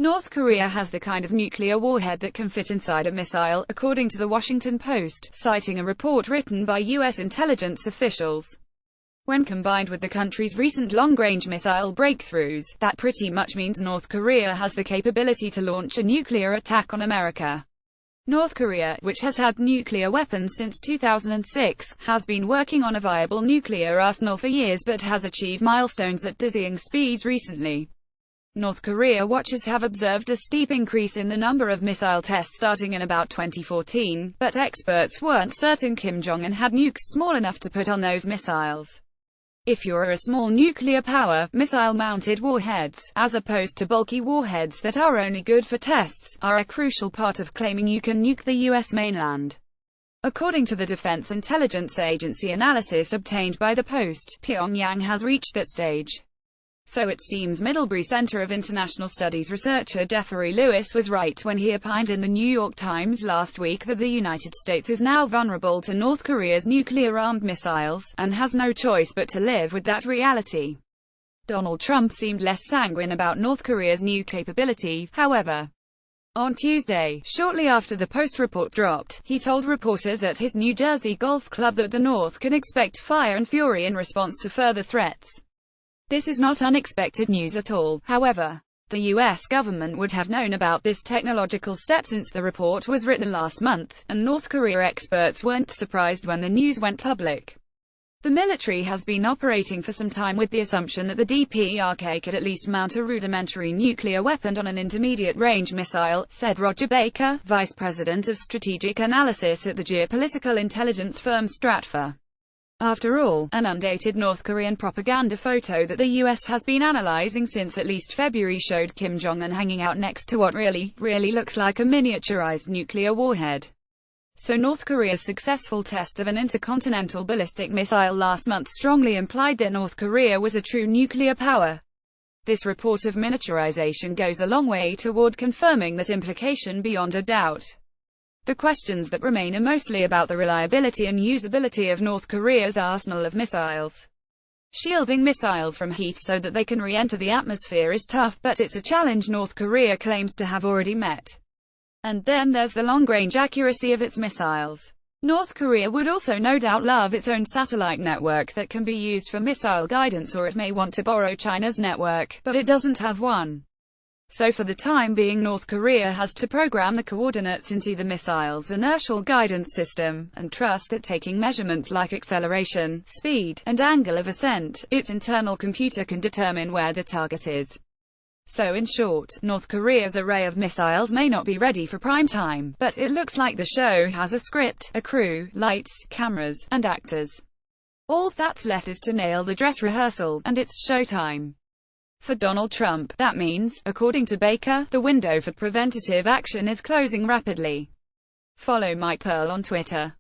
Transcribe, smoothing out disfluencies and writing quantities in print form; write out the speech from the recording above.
North Korea has the kind of nuclear warhead that can fit inside a missile, according to the Washington Post, citing a report written by U.S. intelligence officials. When combined with the country's recent long-range missile breakthroughs, that pretty much means North Korea has the capability to launch a nuclear attack on America. North Korea, which has had nuclear weapons since 2006, has been working on a viable nuclear arsenal for years but has achieved milestones at dizzying speeds recently. North Korea watchers have observed a steep increase in the number of missile tests starting in about 2014, but experts weren't certain Kim Jong-un had nukes small enough to put on those missiles. If you're a small nuclear power, missile-mounted warheads, as opposed to bulky warheads that are only good for tests, are a crucial part of claiming you can nuke the U.S. mainland. According to the Defense Intelligence Agency analysis obtained by the Post, Pyongyang has reached that stage. So it seems Middlebury Center of International Studies researcher Jeffrey Lewis was right when he opined in the New York Times last week that the United States is now vulnerable to North Korea's nuclear-armed missiles, and has no choice but to live with that reality. Donald Trump seemed less sanguine about North Korea's new capability, however. On Tuesday, shortly after the Post report dropped, he told reporters at his New Jersey golf club that the North can expect fire and fury in response to further threats. This is not unexpected news at all, however. The U.S. government would have known about this technological step since the report was written last month, and North Korea experts weren't surprised when the news went public. The military has been operating for some time with the assumption that the DPRK could at least mount a rudimentary nuclear weapon on an intermediate-range missile, said Roger Baker, vice president of strategic analysis at the geopolitical intelligence firm Stratfor. After all, an undated North Korean propaganda photo that the U.S. has been analyzing since at least February showed Kim Jong-un hanging out next to what really looks like a miniaturized nuclear warhead. So North Korea's successful test of an intercontinental ballistic missile last month strongly implied that North Korea was a true nuclear power. This report of miniaturization goes a long way toward confirming that implication beyond a doubt. The questions that remain are mostly about the reliability and usability of North Korea's arsenal of missiles. Shielding missiles from heat so that they can re-enter the atmosphere is tough, but it's a challenge North Korea claims to have already met. And then there's the long-range accuracy of its missiles. North Korea would also no doubt love its own satellite network that can be used for missile guidance, or it may want to borrow China's network, but it doesn't have one. So for the time being North Korea has to program the coordinates into the missile's inertial guidance system, and trust that taking measurements like acceleration, speed, and angle of ascent, its internal computer can determine where the target is. So in short, North Korea's array of missiles may not be ready for prime time, but it looks like the show has a script, a crew, lights, cameras, and actors. All that's left is to nail the dress rehearsal, and it's showtime. For Donald Trump, that means, according to Baker, the window for preventative action is closing rapidly. Follow Mike Pearl on Twitter.